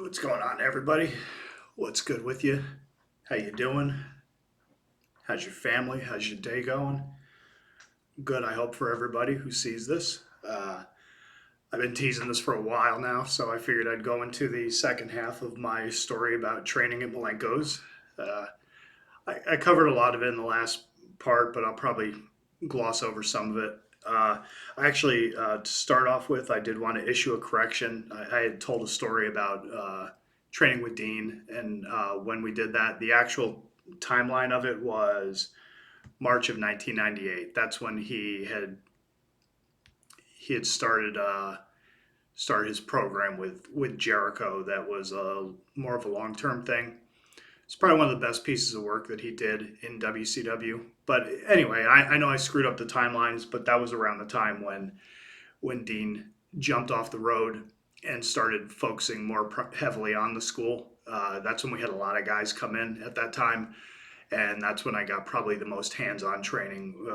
What's going on, everybody? What's good with you? How you doing? How's your family? How's your day going? Good, I hope, for everybody who sees this. I've been teasing this for a while now, so I figured I'd go into the second half of my story about training at Malenko's. Uh, I covered a lot of it in the last part, but I'll probably gloss over some of it. To start off with, I did want to issue a correction. I had told a story about training with Dean, and when we did that, the actual timeline of it was March of 1998. That's when he had started his program with Jericho. That was more of a long term thing. It's probably one of the best pieces of work that he did in WCW. But anyway, I know I screwed up the timelines, but that was around the time when Dean jumped off the road and started focusing more heavily on the school. That's when we had a lot of guys come in at that time, and that's when I got probably the most hands-on training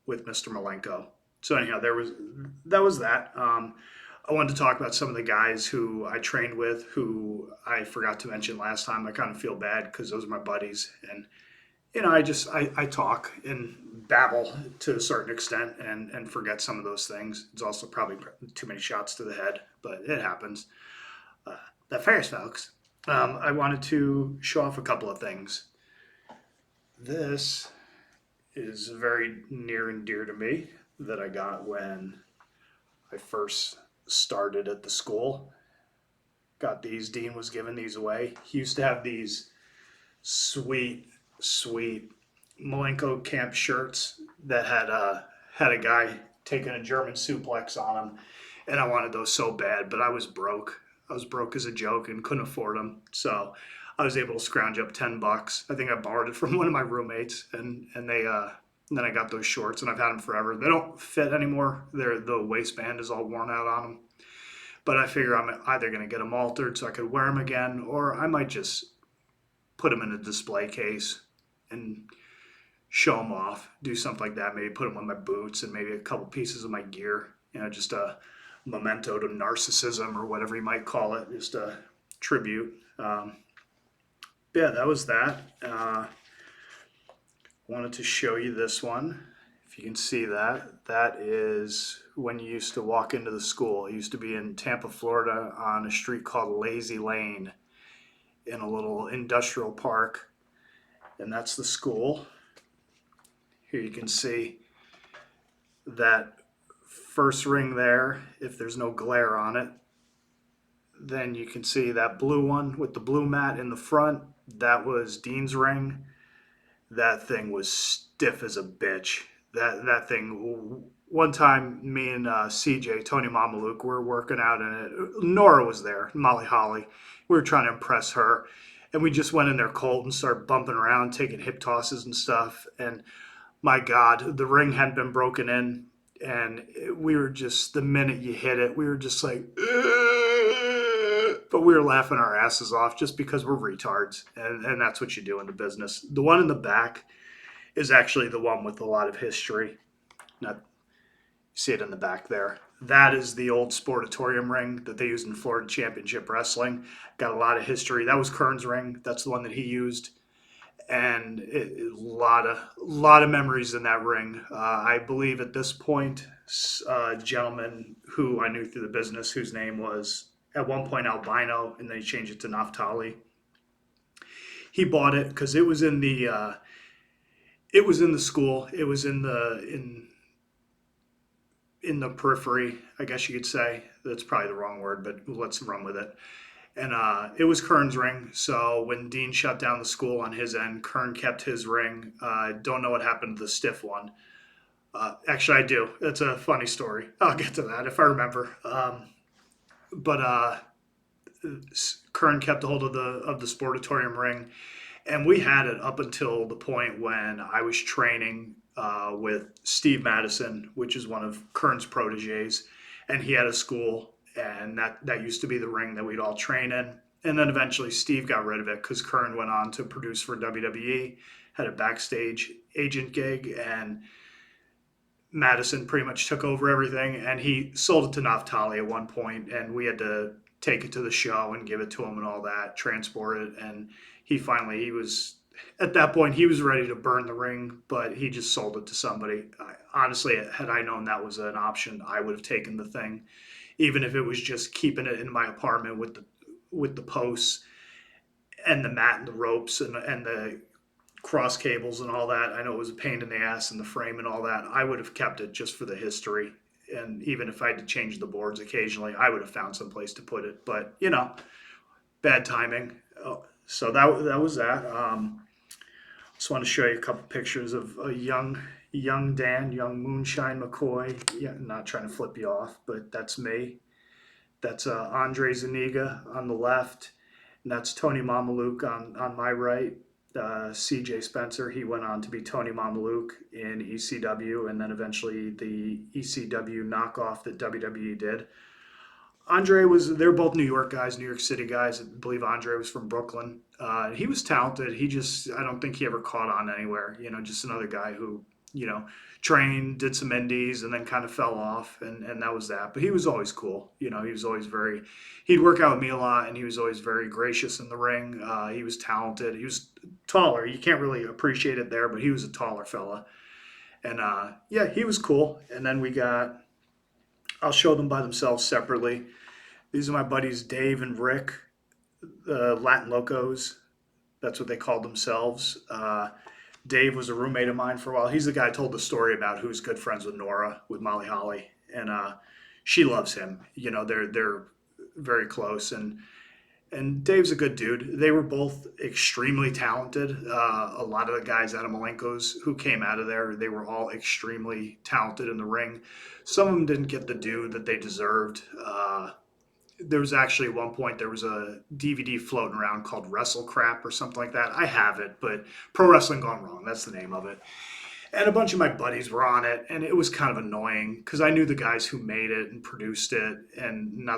with Mr. Malenko. So anyhow, that was that. I wanted to talk about some of the guys who I trained with, who I forgot to mention last time. I kind of feel bad because those are my buddies, and I talk and babble to a certain extent and forget some of those things. It's also probably too many shots to the head, but it happens. That fires, folks. I wanted to show off a couple of things. This is very near and dear to me that I got when I first started at the school. Got these. Dean was giving these away. He used to have these sweet Malenko camp shirts that had a guy taking a German suplex on him, and I wanted those so bad, but I was broke. I was broke as a joke and couldn't afford them, so I was able to scrounge up $10. I think I borrowed it from one of my roommates, and then I got those shorts, and I've had them forever. They don't fit anymore. The waistband is all worn out on them, but I figure I'm either going to get them altered so I could wear them again, or I might just put them in a display case and show them off, do something like that. Maybe put them on my boots and maybe a couple pieces of my gear. Just a memento to narcissism or whatever you might call it, just a tribute. Yeah, that was that. Wanted to show you this one. If you can see that, that is when you used to walk into the school. It used to be in Tampa, Florida, on a street called Lazy Lane in a little industrial park, and that's the school. Here you can see that first ring there. If there's no glare on it, then you can see that blue one with the blue mat in the front. That was Dean's ring. That thing was stiff as a bitch. That thing. One time, me and CJ, Tony Mamaluke, were working out in it. Nora was there, Molly Holly. We were trying to impress her, and we just went in there cold and started bumping around, taking hip tosses and stuff. And my God, the ring hadn't been broken in, and we were just, the minute you hit it, we were just like, "Ugh," but we were laughing our asses off just because we're retards, and that's what you do in the business. The one in the back is actually the one with a lot of history. Not, you see it in the back there. That is the old sportatorium ring that they used in Florida Championship Wrestling. Got a lot of history. That was Kern's ring. That's the one that he used, and a lot of memories in that ring. I believe at this point, a gentleman who I knew through the business, whose name was at one point Albino, and then he changed it to Naftali. He bought it because it was in the school. It was in the periphery, I guess you could say. That's probably the wrong word, but let's run with it. And it was Kern's ring. So when Dean shut down the school on his end, Kern kept his ring. I don't know what happened to the stiff one. Actually, I do. It's a funny story. I'll get to that if I remember. But Kern kept a hold of the sportatorium ring, and we had it up until the point when I was training with Steve Madison, which is one of Kern's proteges, and he had a school, and that used to be the ring that we'd all train in. And then eventually Steve got rid of it because Kern went on to produce for WWE, had a backstage agent gig, and Madison pretty much took over everything, and he sold it to Naftali at one point, and we had to take it to the show and give it to him and all that, transport it. And he was, at that point, he was ready to burn the ring, but he just sold it to somebody. Honestly, had I known that was an option, I would have taken the thing, even if it was just keeping it in my apartment with the posts and the mat and the ropes and the cross cables and all that. I know it was a pain in the ass and the frame and all that. I would have kept it just for the history. And even if I had to change the boards occasionally, I would have found some place to put it. But bad timing. So that was that. Just want to show you a couple pictures of a young Dan, young Moonshine McCoy. Yeah, not trying to flip you off, but that's me. That's Andre Zuniga on the left, and that's Tony Mamaluke on my right. CJ Spencer, he went on to be Tony Mamaluke in ECW, and then eventually the ECW knockoff that WWE did. They're both New York guys, New York City guys. I believe Andre was from Brooklyn. He was talented. I don't think he ever caught on anywhere. Just another guy who, trained, did some indies, and then kind of fell off, and that was that. But he was always cool. He was always he'd work out with me a lot, and he was always very gracious in the ring. He was talented. He was taller. You can't really appreciate it there, but he was a taller fella. And yeah, he was cool. And then I'll show them by themselves separately. These are my buddies Dave and Rick, the Latin Locos. That's what they called themselves. Dave was a roommate of mine for a while. He's the guy I told the story about who's good friends with Nora, with Molly Holly. And she loves him. They're very close. And Dave's a good dude. They were both extremely talented. A lot of the guys out of Malenko's who came out of there, they were all extremely talented in the ring. Some of them didn't get the due that they deserved. There was actually at one point, there was a DVD floating around called Wrestle Crap or something like that. I have it, but Pro Wrestling Gone Wrong, that's the name of it. And a bunch of my buddies were on it, and it was kind of annoying because I knew the guys who made it and produced it, and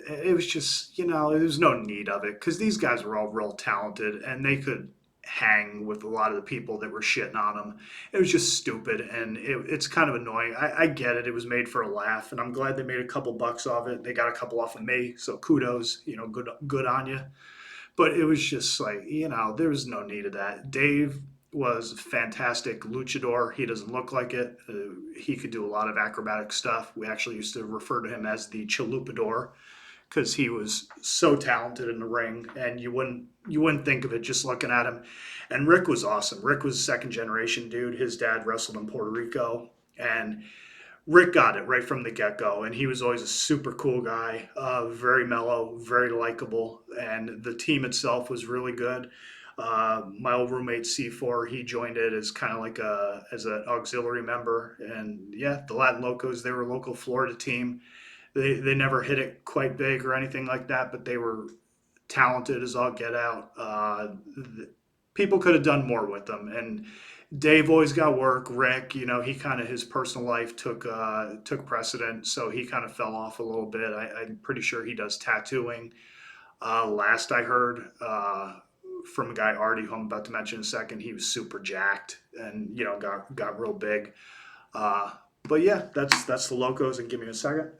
it was just, there was no need of it because these guys were all real talented, and they could hang with a lot of the people that were shitting on them. It was just stupid, and it's kind of annoying. I get it. It was made for a laugh, and I'm glad they made a couple bucks off it. They got a couple off of me, so kudos, good on you. But it was just like, there was no need of that. Dave was a fantastic luchador. He doesn't look like it. He could do a lot of acrobatic stuff. We actually used to refer to him as the chalupador because he was so talented in the ring, and you wouldn't think of it just looking at him. And Rick was awesome. Rick was a second generation dude. His dad wrestled in Puerto Rico, and Rick got it right from the get-go, and he was always a super cool guy, very mellow, very likable, and the team itself was really good. My old roommate C4, he joined it as kind of like as an auxiliary member, and yeah, the Latin Locos, they were a local Florida team. They never hit it quite big or anything like that, but they were talented as all get out. People could have done more with them, and Dave always got work. Rick, he kind of his personal life took precedent, so he kind of fell off a little bit. I'm pretty sure he does tattooing. Last I heard from a guy Artie, who I'm about to mention in a second, he was super jacked and got real big. But yeah, that's the Locos. And give me a second.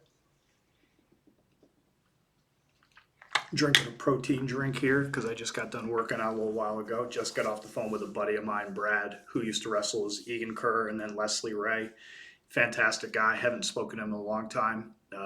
Drinking a protein drink here because I just got done working out a little while ago. Just got off the phone with a buddy of mine, Brad, who used to wrestle as Egan Kerr and then Leslie Ray. Fantastic guy. Haven't spoken to him in a long time. If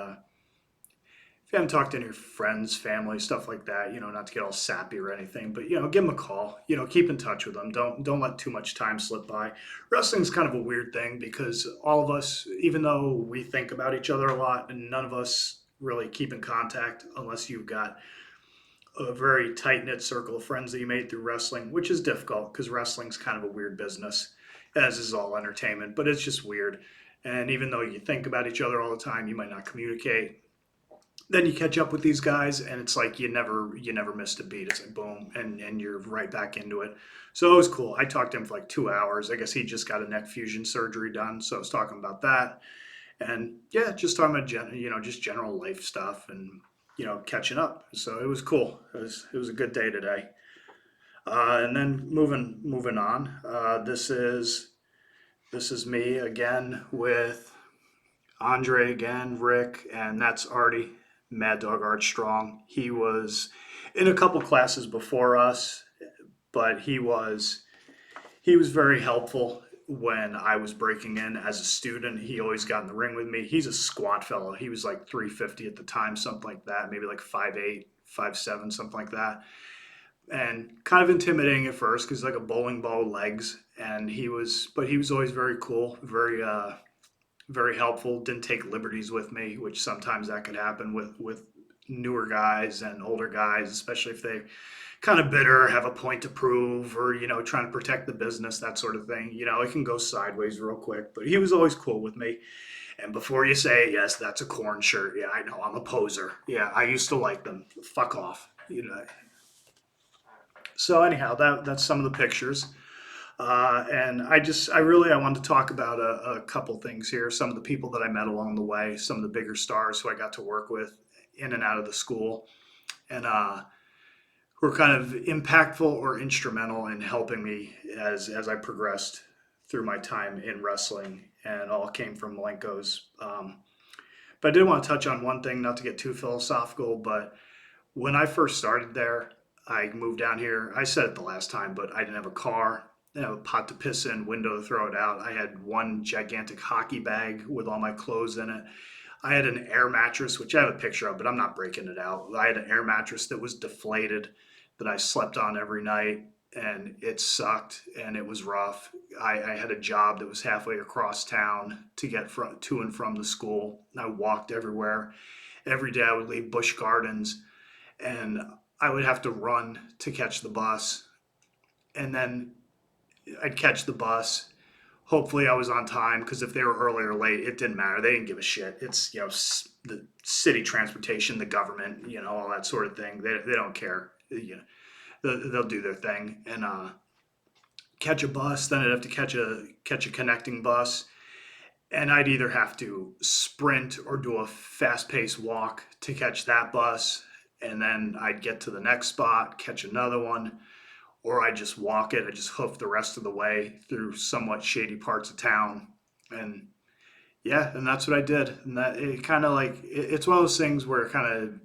you haven't talked to any of your friends, family, stuff like that, not to get all sappy or anything, but give them a call. Keep in touch with them. Don't let too much time slip by. Wrestling's kind of a weird thing because all of us, even though we think about each other a lot, and none of us really keep in contact unless you've got a very tight-knit circle of friends that you made through wrestling, which is difficult because wrestling's kind of a weird business, as is all entertainment, but it's just weird. And even though you think about each other all the time, you might not communicate. Then you catch up with these guys, and it's like you never missed a beat. It's like boom, and you're right back into it. So it was cool. I talked to him for like 2 hours. I guess he just got a neck fusion surgery done, so I was talking about that. And yeah, just talking about just general life stuff and catching up. So it was cool. It was a good day today. And then moving on. This is me again with Andre again, Rick, and that's Artie. Mad Dog Armstrong. He was in a couple classes before us, but he was very helpful when I was breaking in as a student. He always got in the ring with me. He's a squat fellow. He was like 350 at the time, something like that, maybe like 5'8", 5'7", something like that. And kind of intimidating at first because like a bowling ball legs. But he was always very cool, very helpful. Didn't take liberties with me, which sometimes that could happen with newer guys and older guys, especially if they kind of bitter, have a point to prove, or trying to protect the business, that sort of thing. It can go sideways real quick. But he was always cool with me. And before you say yes, that's a corn shirt. Yeah, I know, I'm a poser. Yeah, I used to like them. Fuck off. So anyhow, that's some of the pictures. And I wanted to talk about a couple things here. Some of the people that I met along the way, some of the bigger stars who I got to work with in and out of the school, and were kind of impactful or instrumental in helping me as I progressed through my time in wrestling, and all came from Malenko's. But I did want to touch on one thing, not to get too philosophical, but when I first started there, I moved down here. I said it the last time, but I didn't have a car. I didn't have a pot to piss in, window to throw it out. I had one gigantic hockey bag with all my clothes in it. I had an air mattress, which I have a picture of, but I'm not breaking it out. I had an air mattress that was deflated that I slept on every night, and it sucked and it was rough. I had a job that was halfway across town to get to and from the school. I walked everywhere. Every day I would leave Busch Gardens, and I would have to run to catch the bus. And then I'd catch the bus. Hopefully I was on time, because if they were early or late, it didn't matter. They didn't give a shit. It's, the city transportation, the government, all that sort of thing. They don't care. They'll do their thing. And catch a bus. Then I'd have to catch a connecting bus. And I'd either have to sprint or do a fast paced walk to catch that bus. And then I'd get to the next spot, catch another one, or I just walk it. I just hoof the rest of the way through somewhat shady parts of town. And yeah, and that's what I did. And that it kind of like it's one of those things where kind of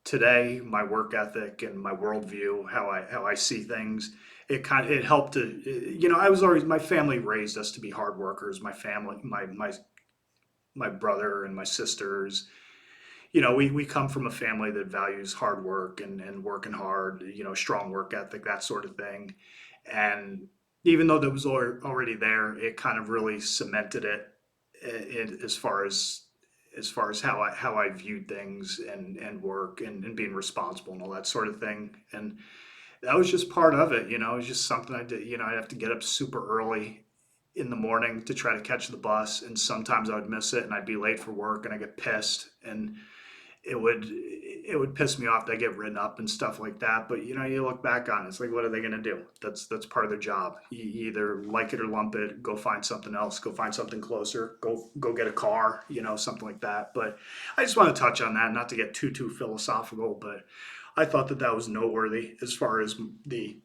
today my work ethic and my worldview, how I see things, it helped to I was always, my family raised us to be hard workers. My family, my brother and my sisters, we come from a family that values hard work and working hard, strong work ethic, that sort of thing. And even though that was already there, it kind of really cemented it, as far as how I viewed things and work and being responsible and all that sort of thing. And that was just part of it. It was just something I did. I'd have to get up super early in the morning to try to catch the bus, and sometimes I would miss it and I'd be late for work and I get pissed, and it would piss me off. They get written up and stuff like that. But you look back on it, it's like, what are they going to do? That's part of their job. You either like it or lump it. Go find something else. Go find something closer. Go get a car. Something like that. But I just want to touch on that, not to get too philosophical. But I thought that was noteworthy as far as the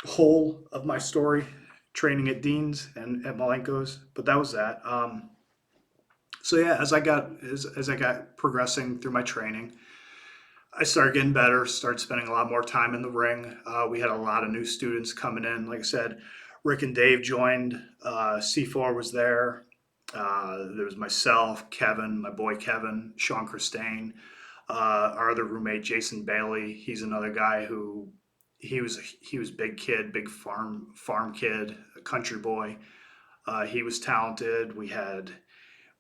whole of my story, training at Dean's and at Malenko's. But that was that. So yeah, as I got progressing through my training, I started getting better. Started spending a lot more time in the ring. We had a lot of new students coming in. Like I said, Rick and Dave joined. C4 was there. There was myself, Kevin, my boy Kevin, Sean Christine, our other roommate Jason Bailey. He's another guy who he was big kid, big farm kid, a country boy. He was talented. We had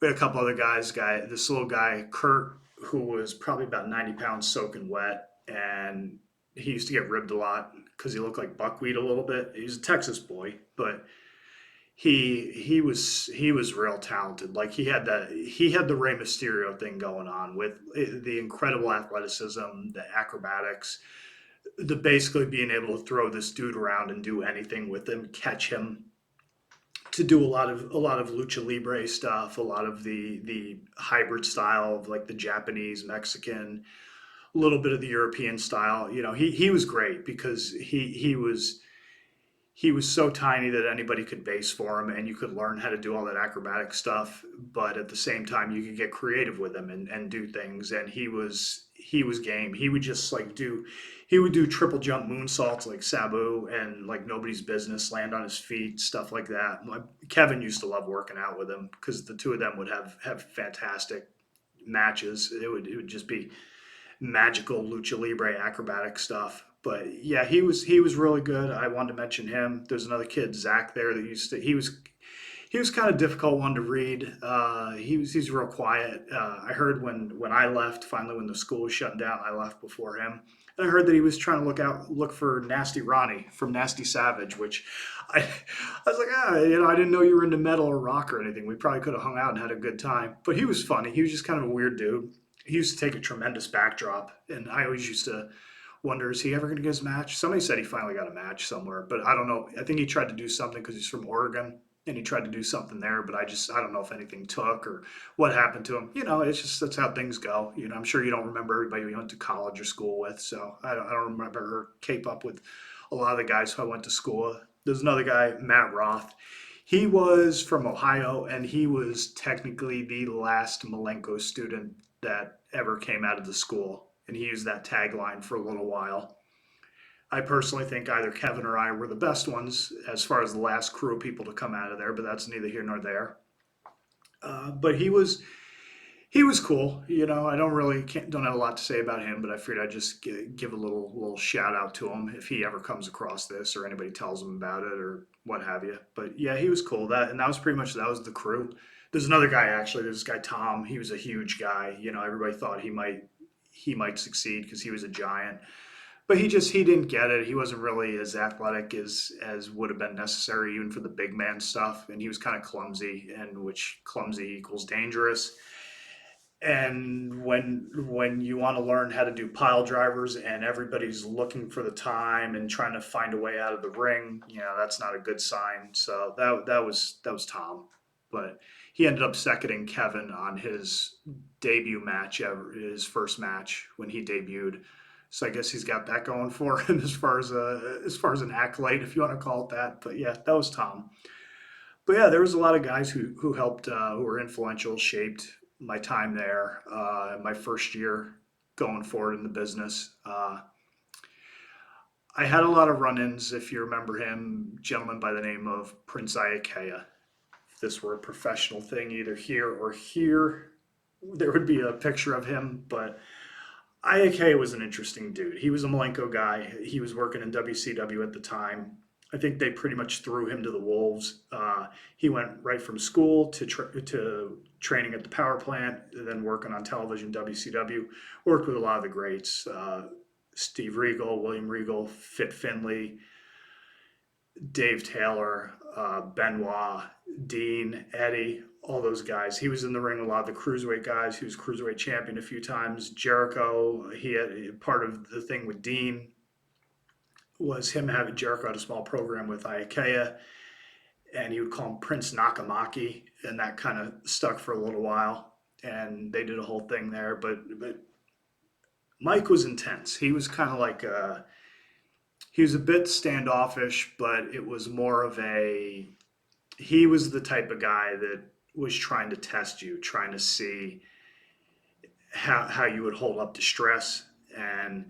a couple other guys. This little guy, Kurt, who was probably about 90 pounds soaking wet, and he used to get ribbed a lot because he looked like buckwheat a little bit. He was a Texas boy, but he was real talented. Like he had the Rey Mysterio thing going on with the incredible athleticism, the acrobatics, the basically being able to throw this dude around and do anything with him, catch him, to do a lot of lucha libre stuff, a lot of the hybrid style of like the Japanese, Mexican, a little bit of the European style. He was great because he was so tiny that anybody could base for him, and you could learn how to do all that acrobatic stuff. But at the same time, you could get creative with him and do things. And he was game. He would just like he would do triple jump moonsaults like Sabu and like nobody's business, land on his feet, stuff like that. Kevin used to love working out with him because the two of them would have fantastic matches. It would just be magical lucha libre acrobatic stuff. But yeah, he was really good. I wanted to mention him. There's another kid, Zach, there that used to he was kind of difficult one to read. He's real quiet. I heard when I left, finally when the school was shutting down, I left before him. And I heard that he was trying to look for Nasty Ronnie from Nasty Savage, which I was like, I didn't know you were into metal or rock or anything. We probably could have hung out and had a good time. But he was funny. He was just kind of a weird dude. He used to take a tremendous backdrop, and I always used to wonder, is he ever going to get his match? Somebody said he finally got a match somewhere, but I don't know. I think he tried to do something because he's from Oregon and he tried to do something there, but I don't know if anything took or what happened to him. It's just that's how things go. I'm sure you don't remember everybody you went to college or school with, so I don't remember or keep up with a lot of the guys who I went to school with. There's another guy, Matt Roth. He was from Ohio, and he was technically the last Malenko student that ever came out of the school, and he used that tagline for a little while. I personally think either Kevin or I were the best ones as far as the last crew of people to come out of there, but that's neither here nor there. But he was cool. I don't have a lot to say about him, but I figured I'd just give a little shout out to him if he ever comes across this or anybody tells him about it or what have you. But yeah, he was cool. That was pretty much that was the crew. There's another guy actually. There's this guy Tom. He was a huge guy. Everybody thought he might succeed because he was a giant. But he didn't get it. He wasn't really as athletic as would have been necessary even for the big man stuff. And he was kind of clumsy, and which clumsy equals dangerous. And when you want to learn how to do pile drivers and everybody's looking for the time and trying to find a way out of the ring, that's not a good sign. So that was Tom. But he ended up seconding Kevin on his debut match ever, his first match when he debuted. So I guess he's got that going for him as far as an accolade, if you want to call it that. But yeah, that was Tom. But yeah, there was a lot of guys who helped, who were influential, shaped my time there, my first year going forward in the business. I had a lot of run-ins, if you remember him, gentleman by the name of Prince Iakea. If this were a professional thing, either here or here, there would be a picture of him. But Iakea was an interesting dude. He was a Malenko guy. He was working in WCW at the time. I think they pretty much threw him to the wolves. He went right from school to training at the power plant, then working on television, WCW. Worked with a lot of the greats: Steve Regal, William Regal, Fit Finley, Dave Taylor, Benoit, Dean, Eddie, all those guys. He was in the ring with a lot of the cruiserweight guys. He was cruiserweight champion a few times. Jericho, he had part of the thing with Dean was him having Jericho had a small program with Iakea, and he would call him Prince Nakamaki, and that kind of stuck for a little while. And they did a whole thing there, but Mike was intense. He was kind of like he was a bit standoffish, but it was more of he was the type of guy that was trying to test you, trying to see how you would hold up to stress. And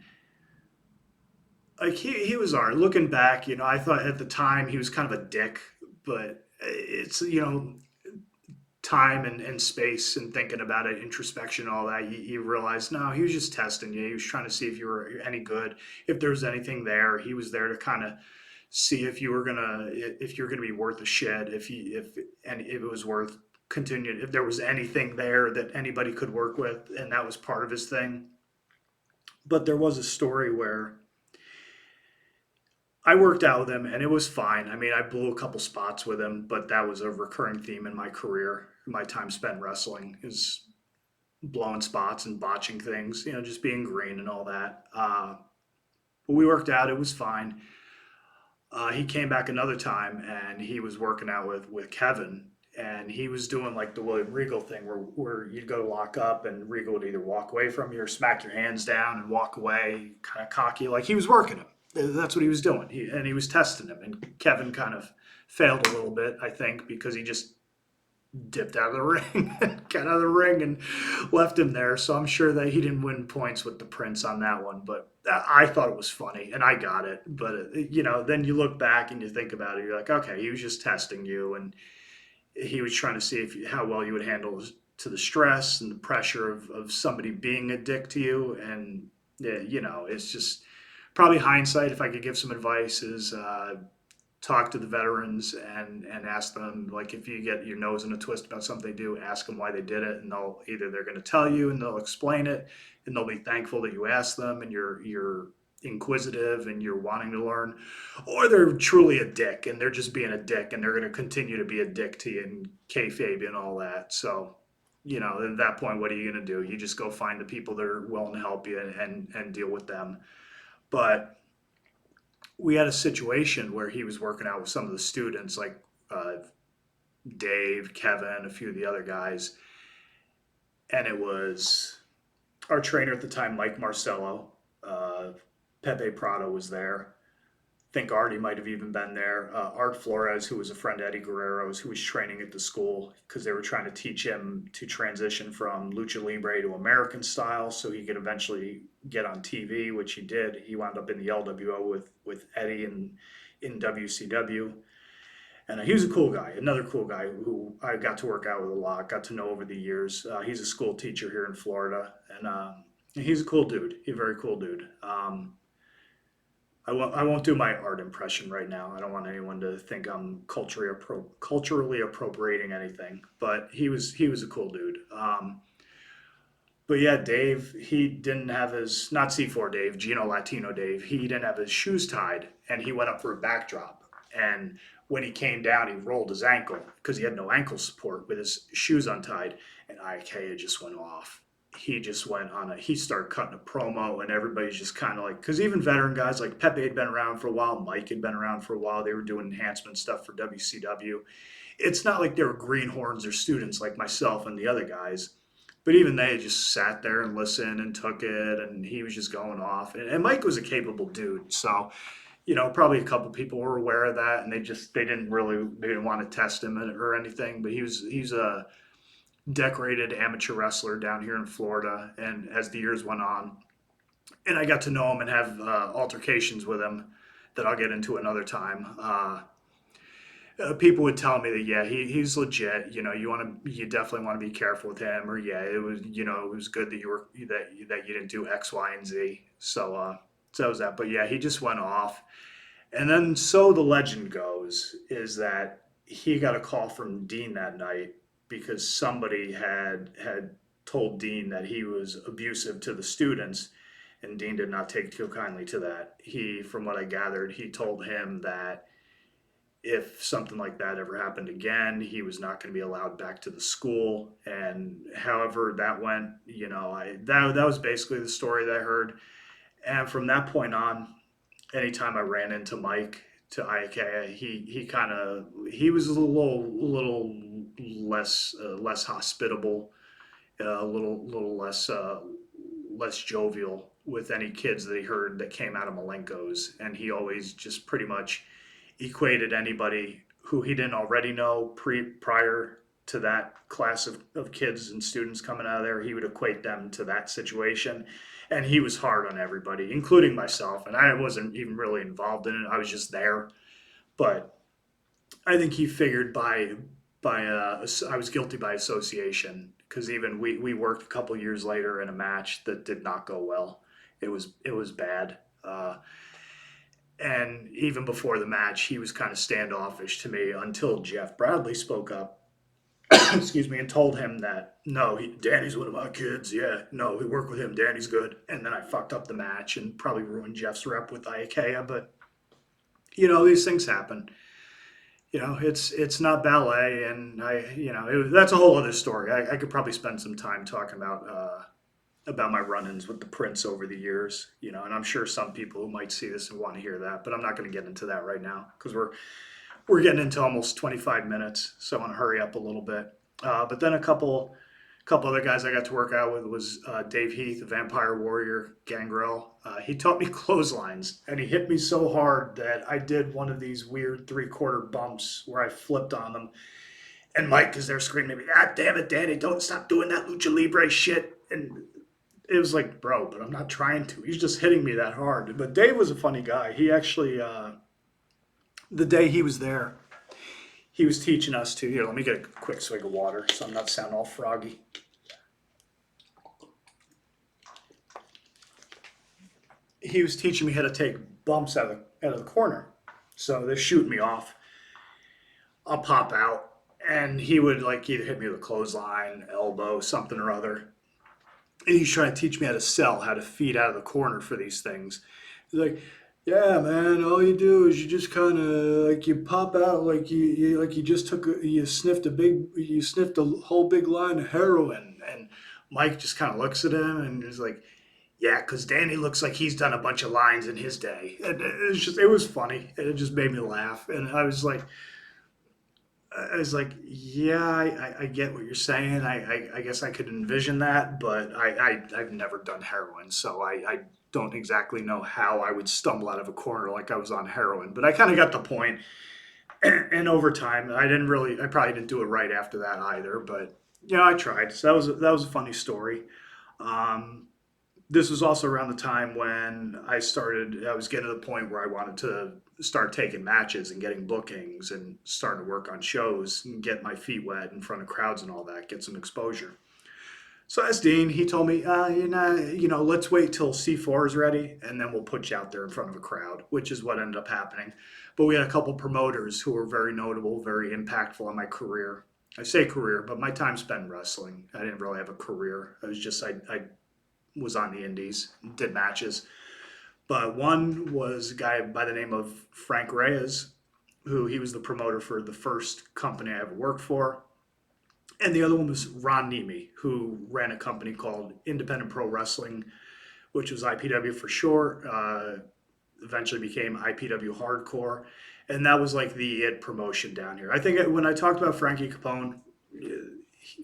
like he was all right. Looking back, I thought at the time he was kind of a dick, but it's, time and space and thinking about it, introspection, all that, you realize, no, he was just testing you. He was trying to see if you were any good, if there was anything there. He was there to kind of see if you're gonna be worth a shit, if it was worth continuing, if there was anything there that anybody could work with, and that was part of his thing. But there was a story where I worked out with him and it was fine. I mean, I blew a couple spots with him, but that was a recurring theme in my career. My time spent wrestling is blowing spots and botching things, just being green and all that. But we worked out. It was fine. He came back another time and he was working out with Kevin, and he was doing like the William Regal thing where you'd go to lock up and Regal would either walk away from you or smack your hands down and walk away, kind of cocky, like he was working him. That's what he was doing. He was testing him, and Kevin kind of failed a little bit, I think, because he just dipped out of the ring, got out of the ring and left him there. So I'm sure that he didn't win points with the Prince on that one, but I thought it was funny and I got it. But, then you look back and you think about it, you're like, okay, he was just testing you and he was trying to see how well you would handle to the stress and the pressure of somebody being a dick to you. And, yeah, it's just probably hindsight. If I could give some advice is, talk to the veterans and ask them, like, if you get your nose in a twist about something they do, ask them why they did it, and they're going to tell you and they'll explain it, and they'll be thankful that you asked them and you're inquisitive and you're wanting to learn, or they're truly a dick and they're just being a dick and they're going to continue to be a dick to you and kayfabe and all that. So, at that point, what are you going to do? You just go find the people that are willing to help you and deal with them. But we had a situation where he was working out with some of the students, like Dave, Kevin, a few of the other guys, and it was our trainer at the time, Mike Marcello. Pepe Prado was there. I think Artie might have even been there. Art Flores, who was a friend of Eddie Guerrero's, who was training at the school because they were trying to teach him to transition from lucha libre to American style so he could eventually get on TV, which he did. He wound up in the LWO with Eddie in WCW. And he was a cool guy, another cool guy who I got to work out with a lot, got to know over the years. He's a school teacher here in Florida, and he's a cool dude. He's a very cool dude. I won't do my art impression right now. I don't want anyone to think I'm culturally appropriating anything. But he was a cool dude. But yeah, Dave, he didn't have his, not C4 Dave, Gino Latino Dave. He didn't have his shoes tied, and he went up for a backdrop. And when he came down, he rolled his ankle because he had no ankle support with his shoes untied, and Ikea just went off. He just went on he started cutting a promo, and everybody's just kind of like, because even veteran guys like Pepe had been around for a while, Mike had been around for a while, they were doing enhancement stuff for WCW. It's not like they were greenhorns or students like myself and the other guys, but even they just sat there and listened and took it, and he was just going off. And Mike was a capable dude, so probably a couple people were aware of that, and they didn't want to test him or anything. But he's a decorated amateur wrestler down here in Florida, and as the years went on, and I got to know him and have altercations with him that I'll get into another time. People would tell me that yeah, he's legit. You definitely want to be careful with him, or yeah, it was good that you didn't do X, Y, and Z. So that was that. But yeah, he just went off, and then so the legend goes is that he got a call from Dean that night because somebody had told Dean that he was abusive to the students, and Dean did not take too kindly to that. From what I gathered, he told him that if something like that ever happened again, he was not going to be allowed back to the school. And however that went, that was basically the story that I heard. And from that point on, anytime I ran into Mike to Ikea, he was a little less hospitable, a little less jovial with any kids that he heard that came out of Malenko's, and he always just pretty much equated anybody who he didn't already know prior to that class of kids and students coming out of there. He would equate them to that situation, and he was hard on everybody, including myself. And I wasn't even really involved in it. I was just there, but I think he figured I was guilty by association, because even we worked a couple years later in a match that did not go well. It was bad. And even before the match, he was kind of standoffish to me until Jeff Bradley spoke up, excuse me, and told him that, no, Danny's one of my kids. Yeah, no, we work with him. Danny's good. And then I fucked up the match and probably ruined Jeff's rep with Ikea. But, these things happen. It's not ballet. And that's a whole other story. I could probably spend some time talking about my run-ins with the Prince over the years, and I'm sure some people who might see this and want to hear that, but I'm not going to get into that right now because we're getting into almost 25 minutes, so I want to hurry up a little bit. But then a couple other guys I got to work out with was Dave Heath, a Vampire Warrior, Gangrel. He taught me clotheslines, and he hit me so hard that I did one of these weird 3/4 bumps where I flipped on them. And Mike is there screaming at me, "Ah, damn it, Danny, don't stop doing that lucha libre shit." And it was like, bro, but I'm not trying to. He's just hitting me that hard. But Dave was a funny guy. He actually, the day he was there, he was teaching us to. Here, let me get a quick swig of water so I'm not sounding all froggy. He was teaching me how to take bumps out of the corner. So they're shooting me off. I'll pop out, and he would like either hit me with a clothesline, elbow, something or other. And he's trying to teach me how to sell, how to feed out of the corner for these things. He's like, "Yeah, man, all you do is you just kind of like you pop out like you just you sniffed a whole big line of heroin." And Mike just kind of looks at him and is like, "Yeah, because Danny looks like he's done a bunch of lines in his day." And it was funny, and it just made me laugh. And I was like, yeah, I get what you're saying. I guess I could envision that, but I've never done heroin, so I don't exactly know how I would stumble out of a corner like I was on heroin. But I kind of got the point. And over time, I probably didn't do it right after that either. But yeah, I tried. So that was a funny story. Um, this was also around the time when I was getting to the point where I wanted to start taking matches and getting bookings and starting to work on shows and get my feet wet in front of crowds and all that, get some exposure. So as Dean, he told me, let's wait till C4 is ready and then we'll put you out there in front of a crowd, which is what ended up happening. But we had a couple promoters who were very notable, very impactful in my career. I say career, but my time spent in wrestling. I didn't really have a career. I was on the indies, did matches. But one was a guy by the name of Frank Reyes, who he was the promoter for the first company I ever worked for. And the other one was Ron Nemi, who ran a company called Independent Pro Wrestling, which was IPW for short, eventually became IPW Hardcore. And that was like the it promotion down here. I think when I talked about Frankie Capone,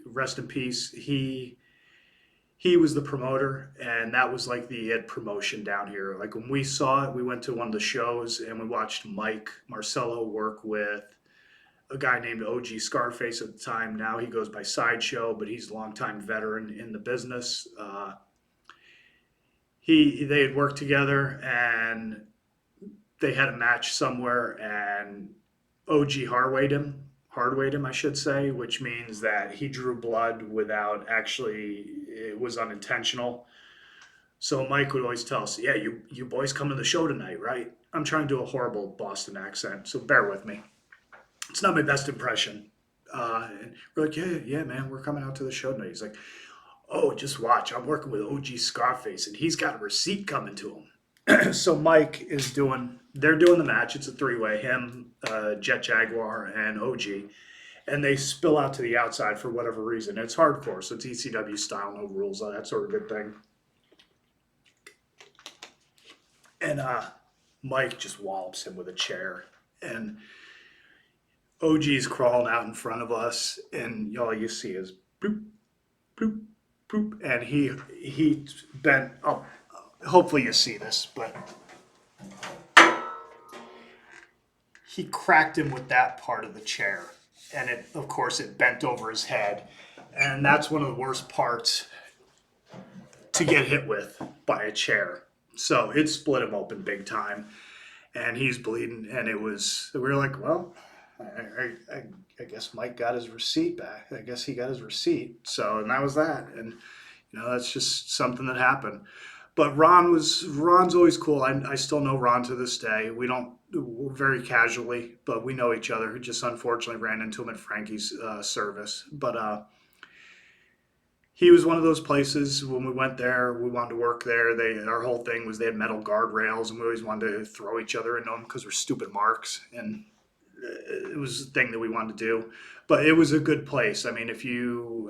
rest in peace, he was the promoter, and that was like the it promotion down here. Like when we saw it, we went to one of the shows and we watched Mike Marcello work with a guy named OG Scarface at the time. Now he goes by Sideshow, but he's a longtime veteran in the business. They had worked together and they had a match somewhere, and OG hardwayed him, I should say, which means that he drew blood without actually, it was unintentional. So Mike would always tell us, "Yeah, you boys come to the show tonight, right?" I'm trying to do a horrible Boston accent, so bear with me. It's not my best impression. And we're like, yeah, man, we're coming out to the show tonight. He's like, "Oh, just watch. I'm working with OG Scarface, and he's got a receipt coming to him." So they're doing the match. It's a three-way, him, Jet Jaguar, and OG. And they spill out to the outside for whatever reason. It's hardcore, so it's ECW style, no rules, that sort of good thing. And Mike just wallops him with a chair. And OG's crawling out in front of us, and all you see is bloop, bloop, bloop. And he bent up. Hopefully you see this, but he cracked him with that part of the chair. And of course, it bent over his head. And that's one of the worst parts to get hit with by a chair. So it split him open big time. And he's bleeding. And we were like, well, I guess Mike got his receipt back. I guess he got his receipt. So, and that was that. And, that's just something that happened. But Ron's always cool. I still know Ron to this day. We're very casually, but we know each other. We just unfortunately ran into him at Frankie's service. But he was one of those places when we went there, we wanted to work there. Our whole thing was they had metal guardrails, and we always wanted to throw each other into them because we're stupid marks. And it was a thing that we wanted to do. But it was a good place. I mean, if you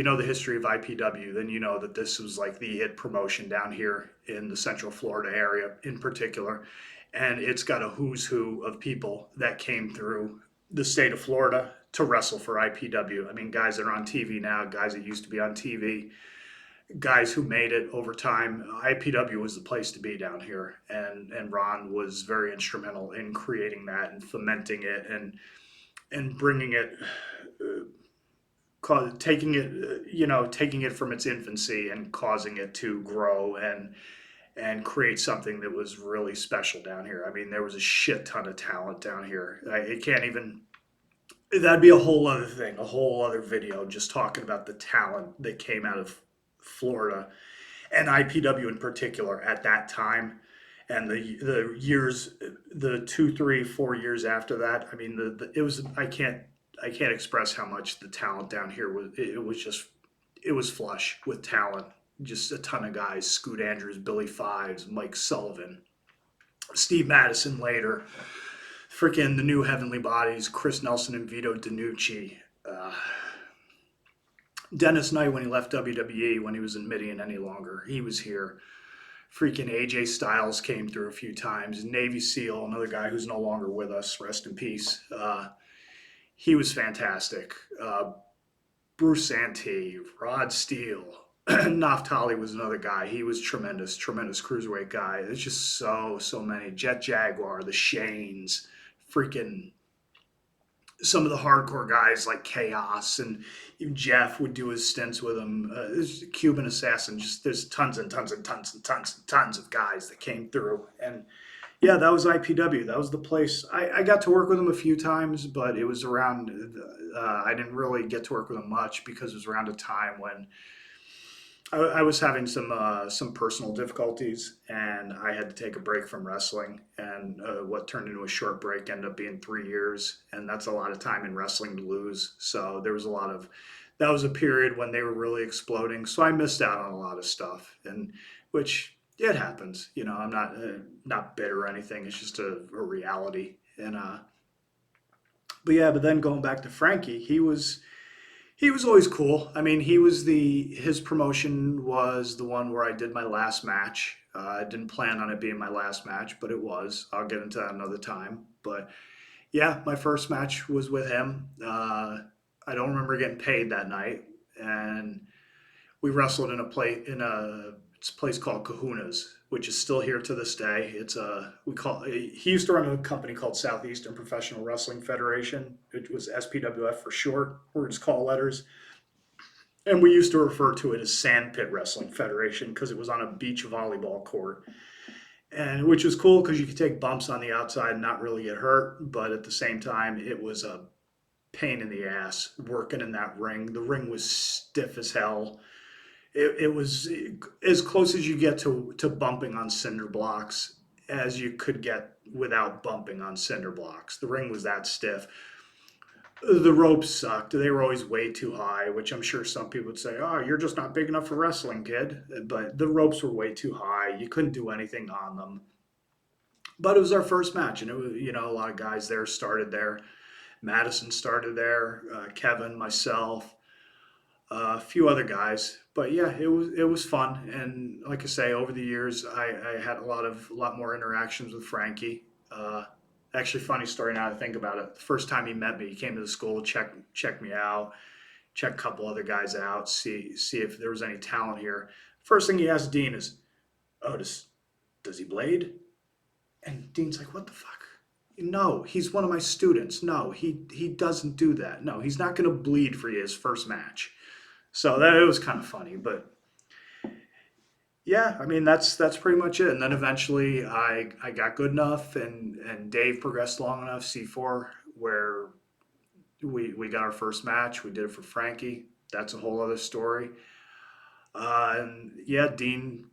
know the history of IPW, then you know that this was like the it promotion down here in the Central Florida area in particular. And it's got a who's who of people that came through the state of Florida to wrestle for IPW. I mean, guys that are on TV now, guys that used to be on TV, guys who made it over time. IPW was the place to be down here. And Ron was very instrumental in creating that and fomenting it. And and bringing it, taking it, taking it from its infancy and causing it to grow and create something that was really special down here. I mean, there was a shit ton of talent down here. It can't even. That'd be a whole other thing, a whole other video, just talking about the talent that came out of Florida and IPW in particular at that time, and the years, the 2, 3, 4 years after that. I mean, it was, I can't express how much the talent down here was. It was just, it was flush with talent. Just a ton of guys: Scoot Andrews, Billy Fives, Mike Sullivan, Steve Madison later, freaking the new Heavenly Bodies, Chris Nelson and Vito DiNucci. Uh, Dennis Knight, when he left WWE, when he was in Midian any longer, he was here. Freaking AJ Styles came through a few times. Navy SEAL, another guy who's no longer with us, rest in peace. He was fantastic. Bruce Santee, Rod Steele, Naftali was another guy. He was tremendous, tremendous cruiserweight guy. There's just so many. Jet Jaguar, the Shanes, freaking some of the hardcore guys like Chaos, and even Jeff would do his stints with him. There's Cuban Assassin. Just there's tons and tons and tons and tons and tons of guys that came through. And yeah, that was IPW. That was the place. I got to work with him a few times, but it was around. I didn't really get to work with him much because it was around a time when I was having some personal difficulties, and I had to take a break from wrestling. And what turned into a short break ended up being 3 years, and that's a lot of time in wrestling to lose. So there was a lot of that was a period when they were really exploding. So I missed out on a lot of stuff, and which it happens. I'm not bitter or anything. It's just a reality. And but yeah, but then going back to Frankie, he was always cool. I mean, his promotion was the one where I did my last match. I didn't plan on it being my last match, but it was. I'll get into that another time. But yeah, my first match was with him. I don't remember getting paid that night, and we wrestled it's a place called Kahuna's, which is still here to this day. He used to run a company called Southeastern Professional Wrestling Federation. It was SPWF for short, or its call letters. And we used to refer to it as Sandpit Wrestling Federation because it was on a beach volleyball court. And which was cool because you could take bumps on the outside and not really get hurt, but at the same time it was a pain in the ass working in that ring. The ring was stiff as hell. It was as close as you get to bumping on cinder blocks as you could get without bumping on cinder blocks. The ring was that stiff. The ropes sucked. They were always way too high, which I'm sure some people would say, "Oh, you're just not big enough for wrestling, kid." But the ropes were way too high. You couldn't do anything on them. But it was our first match, and it was, a lot of guys there started there. Madison started there, Kevin, myself, a few other guys. But yeah, it was fun. And like I say, over the years, I had a lot more interactions with Frankie. Actually, funny story now to think about it. The first time he met me, he came to the school, check me out, check a couple other guys out, see if there was any talent here. First thing he asked Dean is, "Oh, does he blade?" And Dean's like, "What the fuck? No, he's one of my students. No, he doesn't do that. No, he's not going to bleed for you his first match." So that it was kind of funny, but yeah, I mean that's pretty much it. And then eventually I got good enough, and Dave progressed long enough, C4, where we got our first match. We did it for Frankie. That's a whole other story. And yeah, Dean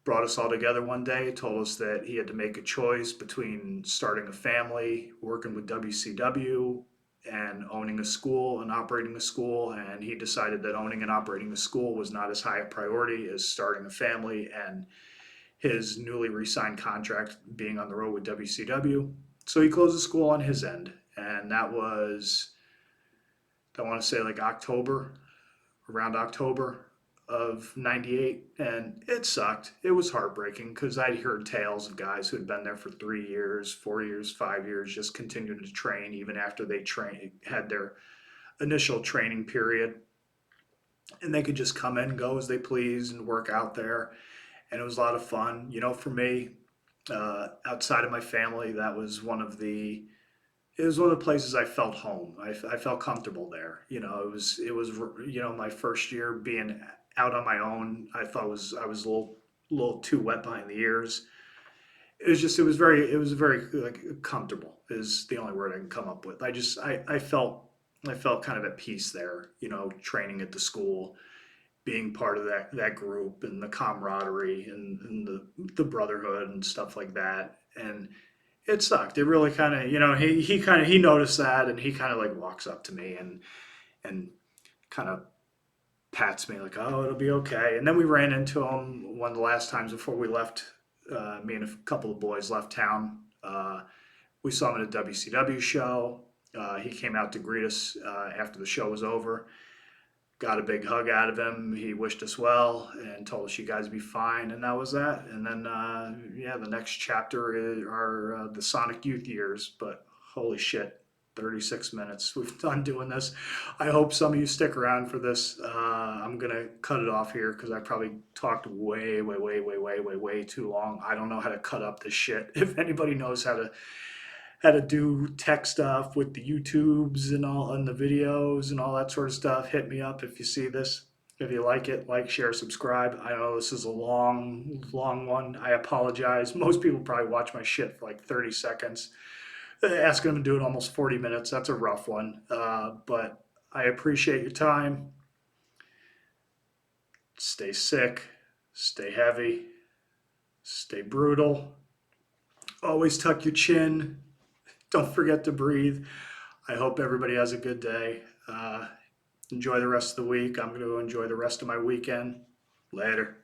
brought us all together one day, told us that he had to make a choice between starting a family, working with WCW, and owning a school and operating a school. And he decided that owning and operating the school was not as high a priority as starting a family and his newly re-signed contract being on the road with WCW. So he closed the school on his end. And that was, I want to say like around October of '98, and it sucked. It was heartbreaking because I'd heard tales of guys who had been there for 3 years, 4 years, 5 years, just continued to train even after they had their initial training period, and they could just come in and go as they please and work out there, and it was a lot of fun. For me, outside of my family, that was one of the it was one of the places I felt home. I felt comfortable there. It was my first year being out on my own. I was a little too wet behind the ears. It was very like comfortable is the only word I can come up with. I felt kind of at peace there. Training at the school, being part of that group and the camaraderie and the brotherhood and stuff like that. And it sucked. It really kind of, he noticed that, and he kind of like walks up to me and kind of pats me like, oh, it'll be okay. And then we ran into him one of the last times before we left. Me and a couple of boys left town. We saw him at a WCW show. He came out to greet us after the show was over. Got a big hug out of him. He wished us well and told us you guys be fine, and that was that. And then, yeah, the next are the Sonic Youth years. But holy shit, 36 minutes we've done doing this. I hope some of you stick around for this. I'm gonna cut it off here because I probably talked way, way, way, way, way, way, way too long. I don't know how to cut up this shit. If anybody knows how to do tech stuff with the YouTubes and all and the videos and all that sort of stuff, hit me up if you see this. If you like it, like, share, subscribe. I know this is a long, long one. I apologize. Most people probably watch my shit for like 30 seconds. Asking them to do it almost 40 minutes. That's a rough one. But I appreciate your time. Stay sick, stay heavy, stay brutal. Always tuck your chin. Don't forget to breathe. I hope everybody has a good day. Enjoy the rest of the week. I'm going to enjoy the rest of my weekend. Later.